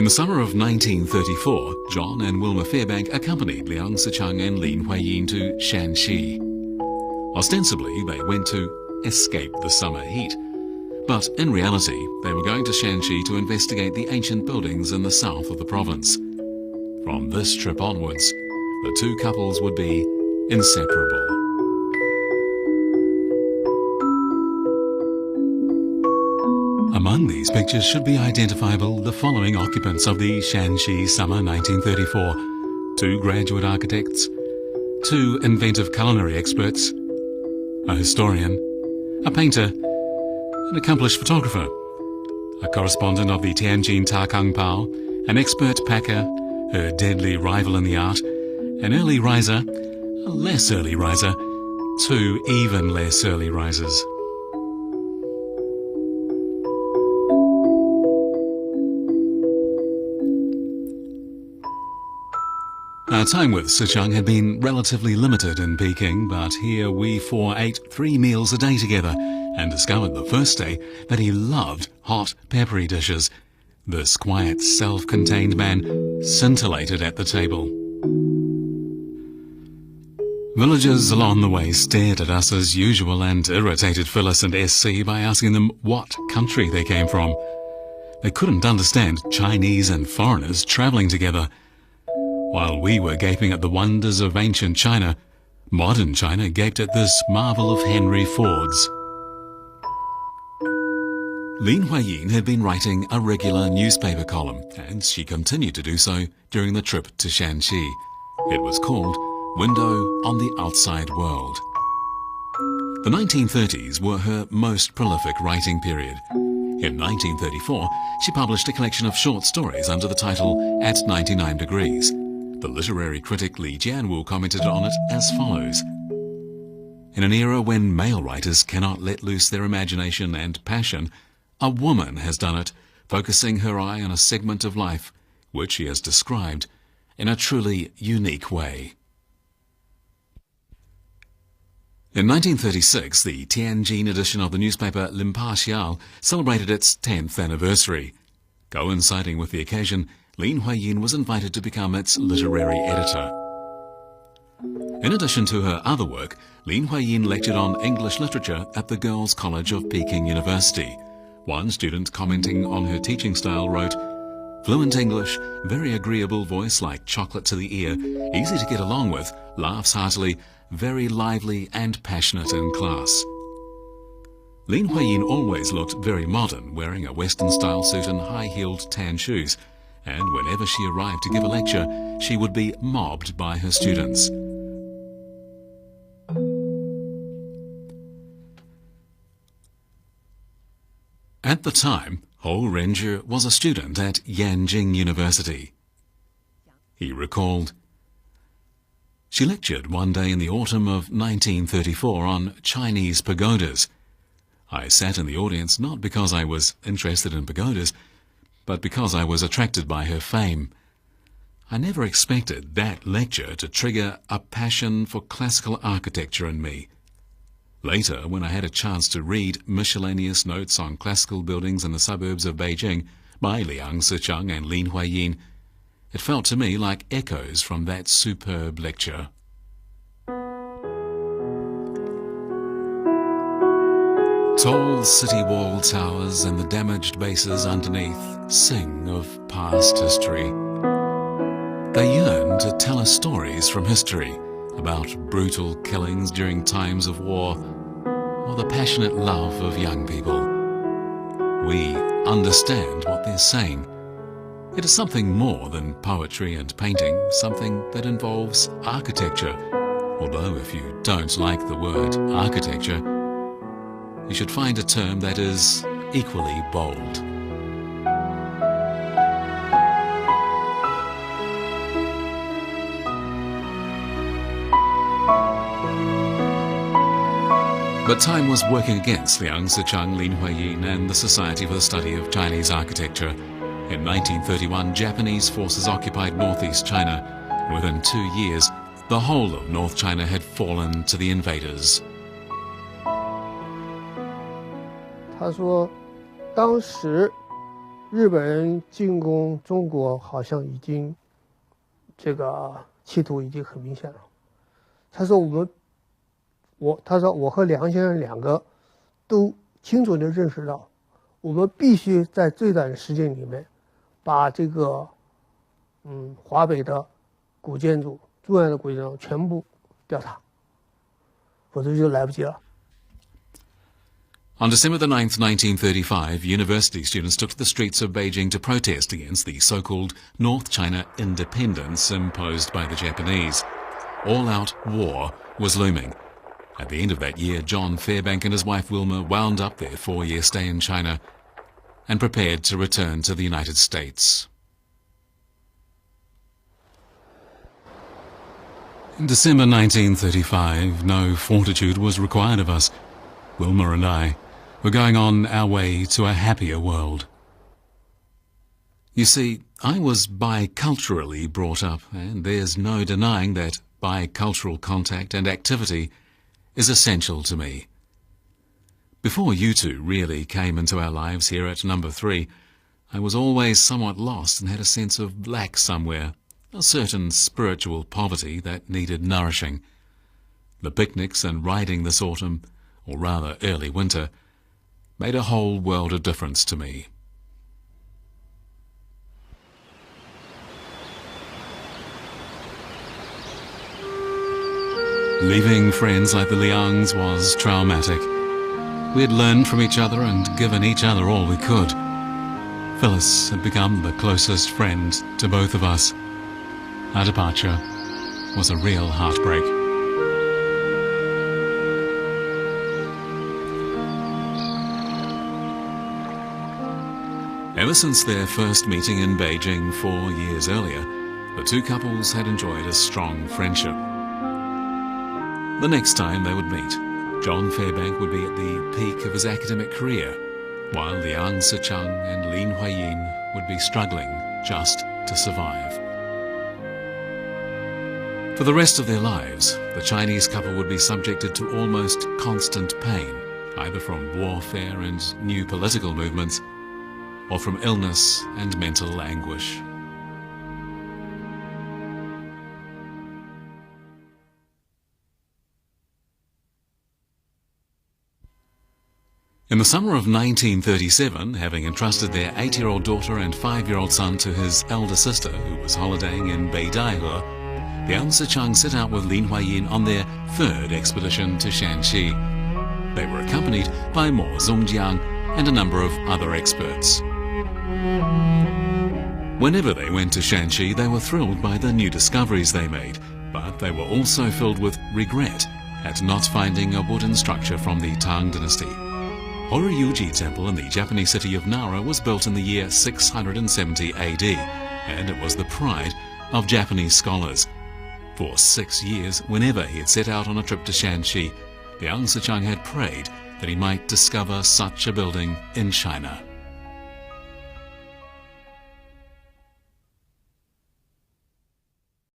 In the summer of 1934, John and Wilma Fairbank accompanied Liang, Sicheng and Lin Huiyin to Shanxi. Ostensibly, they went to escape the summer heat. But in reality, they were going to Shanxi to investigate the ancient buildings in the south of the province. From this trip onwards, the two couples would be inseparable. Among these pictures should be identifiable the following occupants of the Shanxi summer 1934. Two graduate architects, two inventive culinary experts, a historian, a painter, an accomplished photographer, a correspondent of the Tianjin Ta Kung Pao, an expert packer, her deadly rival in the art, an early riser, a less early riser, two even less early risers. Our time with Sicheng had been relatively limited in Peking, but here we four ate 3 meals a day together and discovered the first day that he loved hot, peppery dishes. This quiet, self-contained man scintillated at the table. Villagers along the way stared at us as usual and irritated Phyllis and SC by asking them what country they came from. They couldn't understand Chinese and foreigners travelling together. While we were gaping at the wonders of ancient China, modern China gaped at this marvel of Henry Ford's. Lin Huiyin had been writing a regular newspaper column, and she continued to do so during the trip to Shanxi. It was called Window on the Outside World. The 1930s were her most prolific writing period. In 1934, she published a collection of short stories under the title At 99 Degrees. The literary critic Li Jianwu commented on it as follows. In an era when male writers cannot let loose their imagination and passion, a woman has done it, focusing her eye on a segment of life which she has described in a truly unique way. In 1936, the Tianjin edition of the newspaper L'Impartial celebrated its 10th anniversary. Coinciding with the occasion, Lin Huiyin was invited to become its literary editor. In addition to her other work, Lin Huiyin lectured on English literature at the Girls' College of Peking University. One student commenting on her teaching style wrote, "Fluent English, very agreeable voice like chocolate to the ear, easy to get along with, laughs heartily, very lively and passionate in class." Lin Huiyin always looked very modern, wearing a Western-style suit and high-heeled tan shoes, and whenever she arrived to give a lecture, she would be mobbed by her students. At the time, Ho Renji was a student at Yanjing University. He recalled, "She lectured one day in the autumn of 1934 on Chinese pagodas. I sat in the audience not because I was interested in pagodas, but because I was attracted by her fame. I never expected that lecture to trigger a passion for classical architecture in me. Later, when I had a chance to read miscellaneous notes on classical buildings in the suburbs of Beijing by Liang, Sicheng and Lin Huiyin, it felt to me like echoes from that superb lecture." Tall city wall towers and the damaged bases underneath sing of past history. They yearn to tell us stories from history about brutal killings during times of war or the passionate love of young people. We understand what they're saying. It is something more than poetry and painting, something that involves architecture, although if you don't like the word architecture, you should find a term that is equally bold. But time was working against Liang, Sicheng, Lin Huiyin and the Society for the Study of Chinese Architecture. In 1931, Japanese forces occupied northeast China, and within 2 years, the whole of North China had fallen to the invaders. 他说，当时日本人进攻中国好像已经这个企图已经很明显了。他说我和梁先生两个都清楚地认识到，我们必须在最短的时间里面把这个华北的古建筑、重要的古建筑全部吊塔，否则就来不及了。On December the 9th, 1935, university students took to the streets of Beijing to protest against the so-called North China independence imposed by the Japanese. All-out war was looming. At the end of that year, John Fairbank and his wife Wilma wound up their 4-year stay in China and prepared to return to the United States. In December 1935, no fortitude was required of us. Wilma and I were going on our way to a happier world. You see, I was biculturally brought up, and there's no denying that bicultural contact and activity is essential to me. Before you two really came into our lives here at Number 3, I was always somewhat lost and had a sense of lack somewhere, a certain spiritual poverty that needed nourishing. The picnics and riding this autumn, or rather early winter, made a whole world of difference to me. Leaving friends like the Liangs was traumatic. We had learned from each other and given each other all we could. Phyllis had become the closest friend to both of us. Our departure was a real heartbreak. Ever since their first meeting in Beijing 4 years earlier, the two couples had enjoyed a strong friendship. The next time they would meet, John Fairbank would be at the peak of his academic career, while Liang Sicheng and Lin Huiyin would be struggling just to survive. For the rest of their lives, the Chinese couple would be subjected to almost constant pain, either from warfare and new political movements, or from illness and mental anguish. In the summer of 1937, having entrusted their 8-year-old daughter and 5-year-old son to his elder sister, who was holidaying in Beidaihe, Liang Sicheng set out with Lin Huiyin on their third expedition to Shanxi. They were accompanied by Mo Zongjiang and a number of other experts. Whenever they went to Shanxi, they were thrilled by the new discoveries they made, but they were also filled with regret at not finding a wooden structure from the Tang dynasty. Horiyuji Temple in the Japanese city of Nara was built in the year 670 AD, and it was the pride of Japanese scholars. For 6 years, whenever he had set out on a trip to Shanxi, Liang Sicheng had prayed that he might discover such a building in China.